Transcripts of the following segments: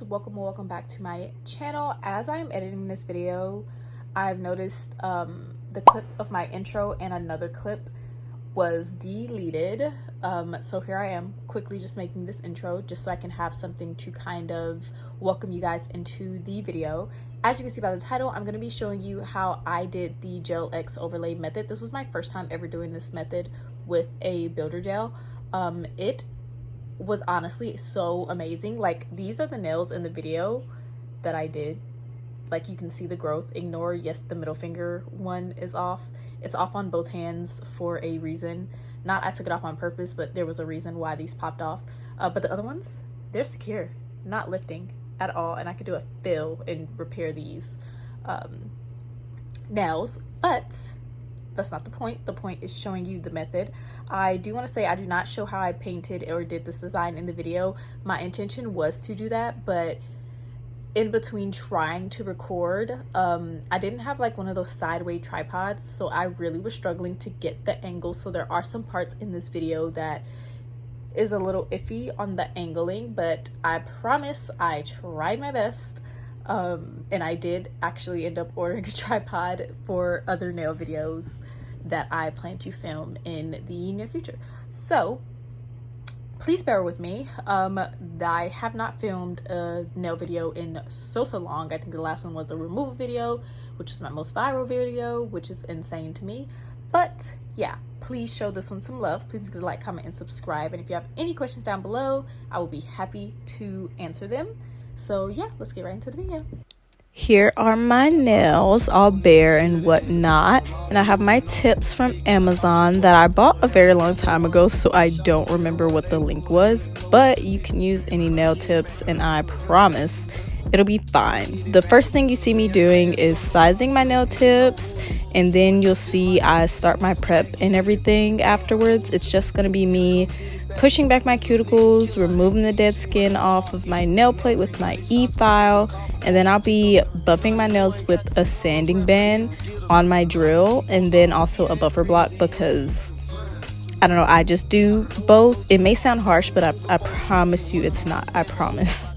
welcome back to my channel. As I'm editing this video, I've noticed the clip of my intro and another clip was deleted. So here I am quickly just making this intro just so I can have something to kind of welcome you guys into the video. As you can see by the title, I'm going to be showing you how I did the Gel X overlay method. This was my first time ever doing this method with a builder gel. It was honestly so amazing. Like, these are the nails in the video that I did. Like, you can see the growth. Ignore, yes, the middle finger one is off. It's off on both hands for a reason. Not I took it off on purpose, but there was a reason why these popped off. But the other ones, they're secure, not lifting at all, and I could do a fill and repair these nails, but that's not the point. The point is showing you the method. I do want to say I do not show how I painted or did this design in the video. My intention was to do that, but in between trying to record, I didn't have like one of those sideways tripods, so I really was struggling to get the angle. So there are some parts in this video that is a little iffy on the angling, but I promise I tried my best. And I did actually end up ordering a tripod for other nail videos that I plan to film in the near future. So please bear with me. I have not filmed a nail video in so long. I think the last one was a removal video, which is my most viral video, which is insane to me. But yeah, please show this one some love. Please do like, comment, and subscribe. And if you have any questions down below, I will be happy to answer them. So yeah, let's get right into the video. Here are my nails, all bare and whatnot, and I have my tips from Amazon that I bought a very long time ago, so I don't remember what the link was, but you can use any nail tips and I promise it'll be fine. The first thing you see me doing is sizing my nail tips, and then you'll see I start my prep and everything afterwards. It's just gonna be me pushing back my cuticles, removing the dead skin off of my nail plate with my e-file, and then I'll be buffing my nails with a sanding band on my drill, and then also a buffer block because I don't know, I just do both. It may sound harsh, but I promise you it's not. I promise.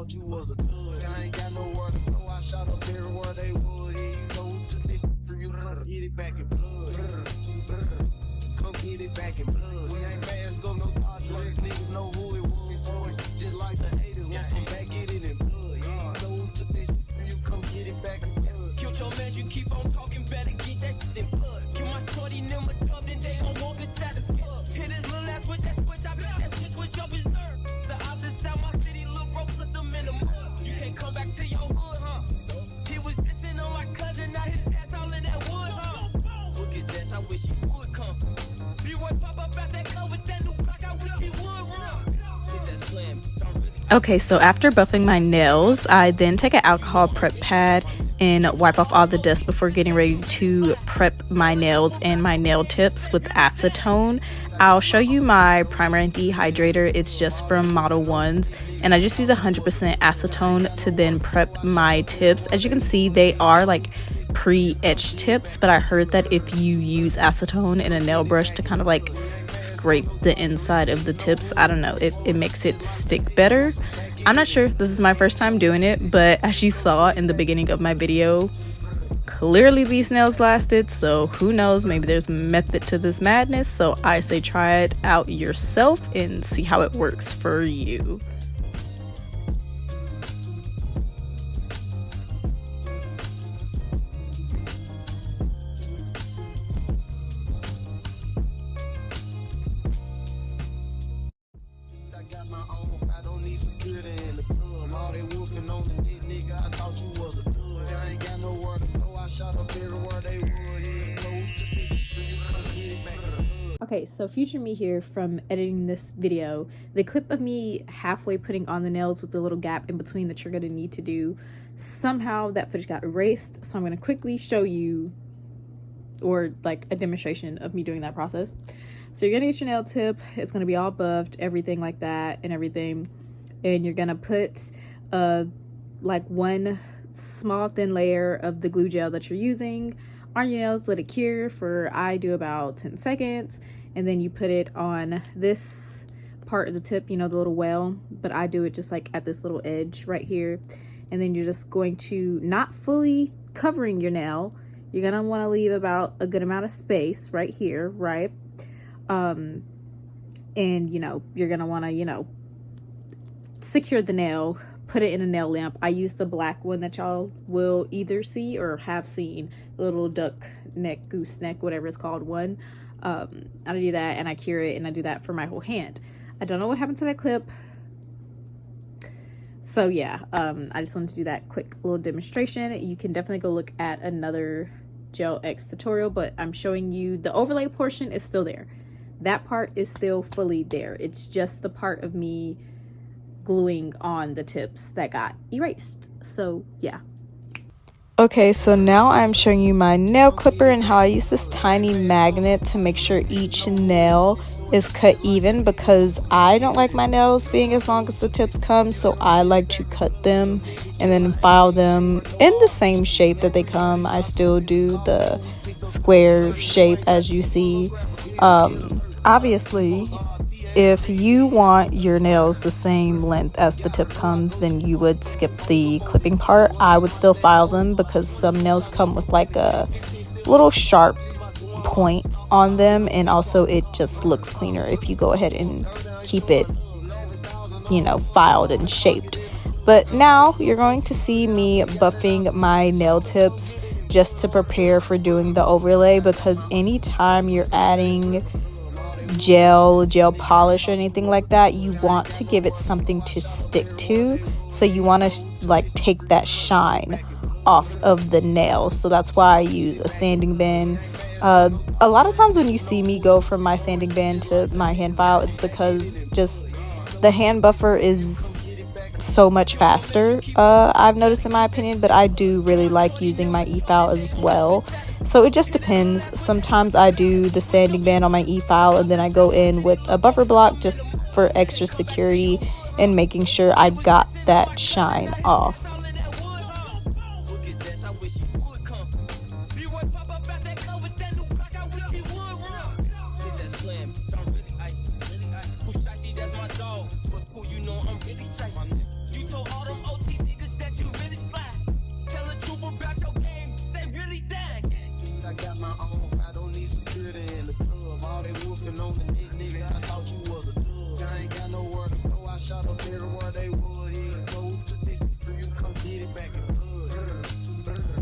You was a thug. I ain't got nowhere to go. I shot up everywhere they would. Yeah, you know who took this from you. Get it back in blood. Come get it back in blood. We ain't mask up no contracts. Niggas know who it was. So it's just like the haters. Want some back, get it in blood. Yeah, you know who took this from you. Come get it back in blood. Kill your man, you keep on talking, better get that in blood. Kill my shorty, number 12, then they gon' walk inside the club. Hit his little ass with that switch. I bet that shit switch up his nerve. The opposite out my city, little bro, put them in the mud. You can't come back to your hood, huh? He was dissing on my cousin, now his ass all in that wood, huh? Look his ass, I wish he would come. B-boy pop up out that club with that new clock, I wish he would run. His ass slam, don't really. Okay, so after buffing my nails, I then take an alcohol prep pad and wipe off all the dust before getting ready to prep my nails and my nail tips with acetone. I'll show you my primer and dehydrator. It's just from Model 1s, and I just use 100% acetone to then prep my tips. As you can see, they are like pre-etched tips, but I heard that if you use acetone in a nail brush to kind of like scrape the inside of the tips, I don't know, it makes it stick better. I'm not sure, this is my first time doing it, but as you saw in the beginning of my video, clearly these nails lasted, so who knows, maybe there's method to this madness. So I say try it out yourself and see how it works for you. Okay, so future me here from editing this video. The clip of me halfway putting on the nails with the little gap in between that you're going to need to do, somehow that footage got erased. So I'm going to quickly show you or like a demonstration of me doing that process. So you're gonna get your nail tip. It's gonna be all buffed, everything like that and everything. And you're gonna put like one small thin layer of the glue gel that you're using on your nails. Let it cure for, I do about 10 seconds. And then you put it on this part of the tip, you know, the little well, but I do it just like at this little edge right here. And then you're just going to, not fully covering your nail, you're gonna want to leave about a good amount of space right here, right? And you know, you're gonna want to, you know, secure the nail, put it in a nail lamp. I use the black one that y'all will either see or have seen, little duck neck, goose neck, whatever it's called one. I do that and I cure it, and I do that for my whole hand. I don't know what happened to that clip. So yeah, I just wanted to do that quick little demonstration. You can definitely go look at another Gel X tutorial, but I'm showing you the overlay portion is still there. That part is still fully there. It's just the part of me gluing on the tips that got erased. So yeah. Okay, so now I'm showing you my nail clipper and how I use this tiny magnet to make sure each nail is cut even, because I don't like my nails being as long as the tips come, so I like to cut them and then file them in the same shape that they come. I still do the square shape as you see. Obviously, if you want your nails the same length as the tip comes, then you would skip the clipping part. I would still file them because some nails come with like a little sharp point on them, and also it just looks cleaner if you go ahead and keep it, you know, filed and shaped. But now you're going to see me buffing my nail tips just to prepare for doing the overlay, because anytime you're adding gel polish or anything like that, you want to give it something to stick to. So you want to like take that shine off of the nail. So that's why I use a sanding band. A lot of times when you see me go from my sanding band to my hand file, it's because just the hand buffer is so much faster, I've noticed, in my opinion. But I do really like using my e-file as well. So it just depends. Sometimes I do the sanding band on my e-file and then I go in with a buffer block just for extra security and making sure I've got that shine off.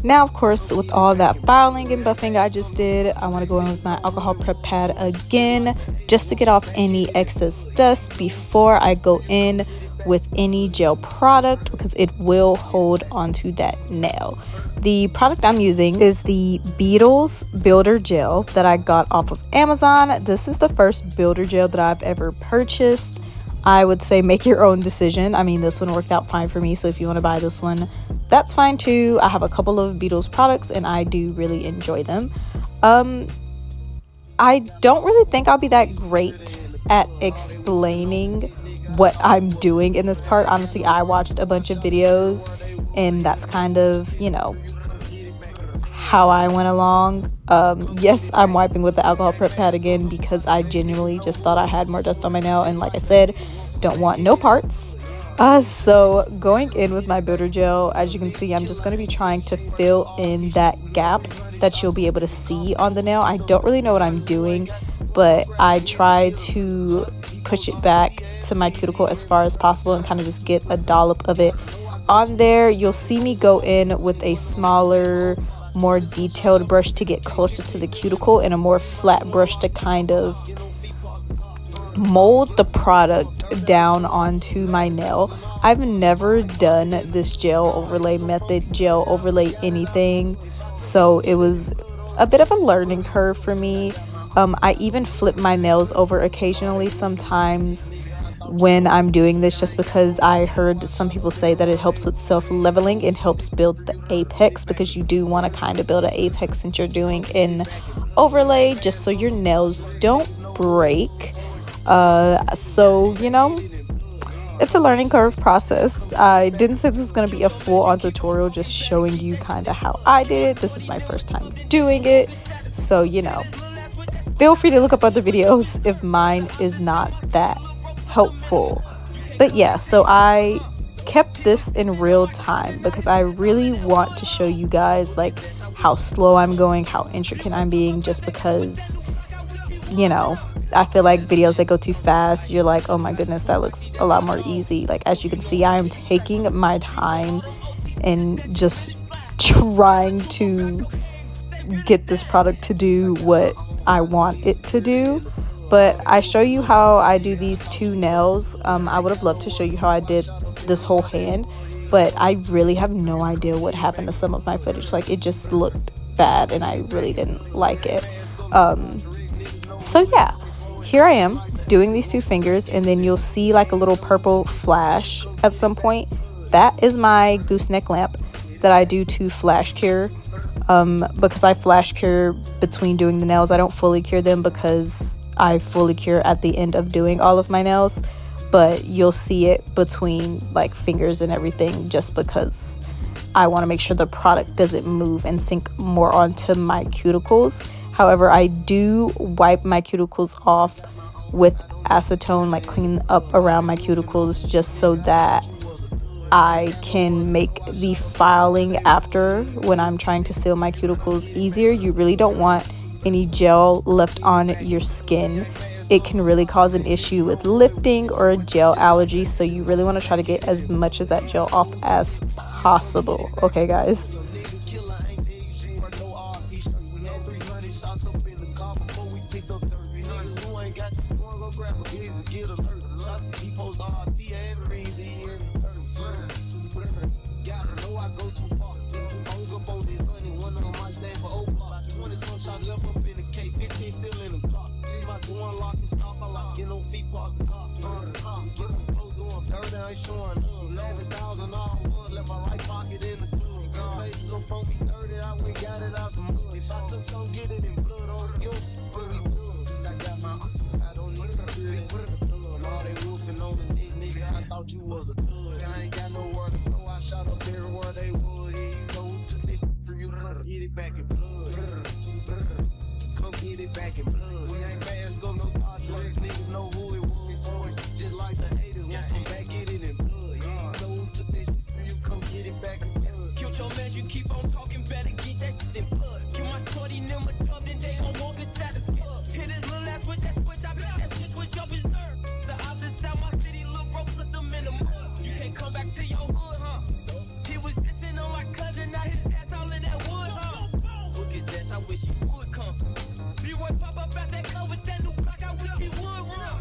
Now, of course, with all that filing and buffing I just did, I want to go in with my alcohol prep pad again just to get off any excess dust before I go in with any gel product, because it will hold onto that nail. The product I'm using is the Beetles Builder Gel that I got off of Amazon. This is the first builder gel that I've ever purchased. I would say make your own decision. I mean, this one worked out fine for me, so if you want to buy this one, that's fine too. I have a couple of Beetles products and I do really enjoy them. I don't really think I'll be that great at explaining what I'm doing in this part. Honestly, I watched a bunch of videos and that's kind of, you know, how I went along. Yes, I'm wiping with the alcohol prep pad again because I genuinely just thought I had more dust on my nail, and like I said, don't want no parts. So going in with my builder gel, as you can see, I'm just going to be trying to fill in that gap that you'll be able to see on the nail. I don't really know what I'm doing, but I try to push it back to my cuticle as far as possible and kind of just get a dollop of it on there. You'll see me go in with a smaller, more detailed brush to get closer to the cuticle, and a more flat brush to kind of mold the product down onto my nail. I've never done this gel overlay method, gel overlay anything, so it was a bit of a learning curve for me. I even flip my nails over occasionally sometimes. when I'm doing this, just because I heard some people say that it helps with self-leveling. It helps build the apex, because you do want to kind of build an apex since you're doing an overlay, just so your nails don't break. So you know, it's a learning curve process. I didn't say this was going to be a full-on tutorial, just showing you kind of how I did it. This is my first time doing it, so you know, feel free to look up other videos if mine is not that helpful. But yeah, so I kept this in real time because I really want to show you guys like how slow I'm going, how intricate I'm being, just because, you know, I feel like videos that go too fast, you're like, oh my goodness, that looks a lot more easy. Like, as you can see, I am taking my time and just trying to get this product to do what I want it to do. But I show you how I do these two nails. I would have loved to show you how I did this whole hand, but I really have no idea what happened to some of my footage. Like, it just looked bad and I really didn't like it. So yeah, here I am doing these two fingers, and then you'll see like a little purple flash at some point. That is my gooseneck lamp that I do to flash cure, because I flash cure between doing the nails. I don't fully cure them because I fully cure at the end of doing all of my nails, but you'll see it between like fingers and everything, just because I want to make sure the product doesn't move and sink more onto my cuticles. However, I do wipe my cuticles off with acetone, like clean up around my cuticles, just so that I can make the filing after, when I'm trying to seal my cuticles, easier. You really don't want any gel left on your skin. It can really cause an issue with lifting or a gel allergy, so you really want to try to get as much of that gel off as possible. Okay, guys? You was a thug. I ain't got nowhere to go. I shot up everywhere they would. Yeah, you know who took this from you. Get it back in blood. Come get it back in blood. We ain't mask up no contracts. Niggas know who it was. Always just like the haters. Want some back, get it in blood. Yeah, you know who took this from you. Come get it back in blood. Killed your man, you keep on talking, better get that shit in blood. Kill my shorty, them a dub, then they gon' walk inside the club. Hit his little ass with that switch, I bet that shit switch up his nerve. The opposite side, my city, little bro, put them in the mud. You can't come back to your hood, huh? He was dissing on my cousin, now his ass all in that wood, huh? Look his ass, I wish he would come. B-Boy pop up out that club with that new clock, I wish he would run.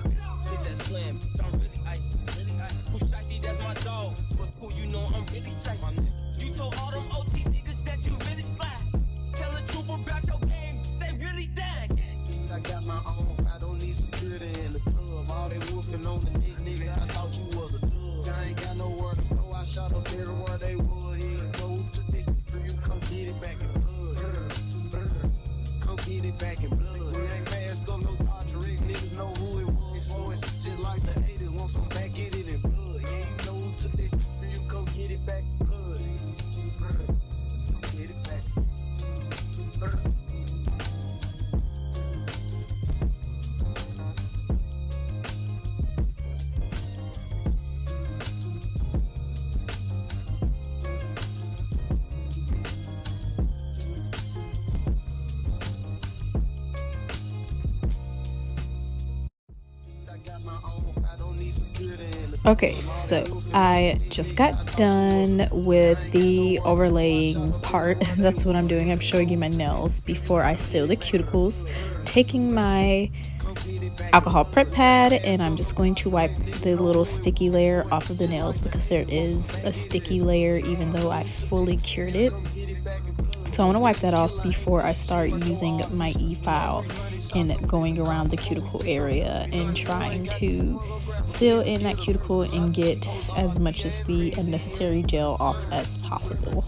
His ass slam, I'm really icy, really icy. Who's icy, that's my dog. But who you know, I'm really shiesty. You told all them OT niggas that you really slide. Tell the truth about your game, they really died. I got my own, I don't need security in the club. All they wolfing on the nigga, I thought you was a thug. I ain't got nowhere to go, I shot up everywhere they would. Yeah, you know who took this from you, come get it back in blood. Come get it back in blood. We ain't mask up no contracts, niggas know who it was. Always just like the haters, want some back, get it in blood. Yeah, you know who took this from you, come get it back in blood. Get it back. Okay, so I just got done with the overlaying part. That's what I'm doing. I'm showing you my nails before I seal the cuticles. Taking my alcohol prep pad, and I'm just going to wipe the little sticky layer off of the nails, because there is a sticky layer even though I fully cured it. So I want to wipe that off before I start using my e-file and going around the cuticle area and trying to seal in that cuticle and get as much of the unnecessary gel off as possible.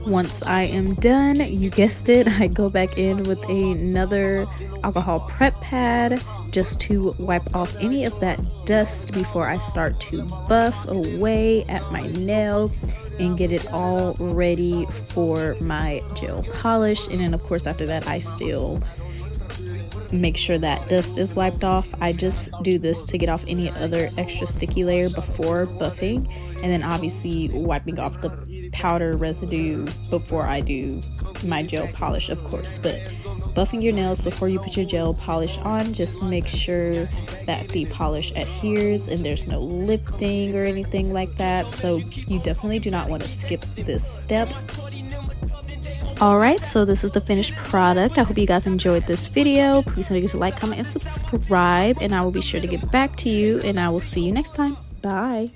Once I am done, you guessed it, I go back in with another alcohol prep pad just to wipe off any of that dust before I start to buff away at my nail and get it all ready for my gel polish. And then of course after that I still make sure that dust is wiped off. I just do this to get off any other extra sticky layer before buffing, and then obviously wiping off the powder residue before I do my gel polish, of course. But buffing your nails before you put your gel polish on, just make sure that the polish adheres and there's no lifting or anything like that. So you definitely do not want to skip this step. Alright, so this is the finished product. I hope you guys enjoyed this video. Please don't forget to like, comment, and subscribe, and I will be sure to get back to you, and I will see you next time. Bye.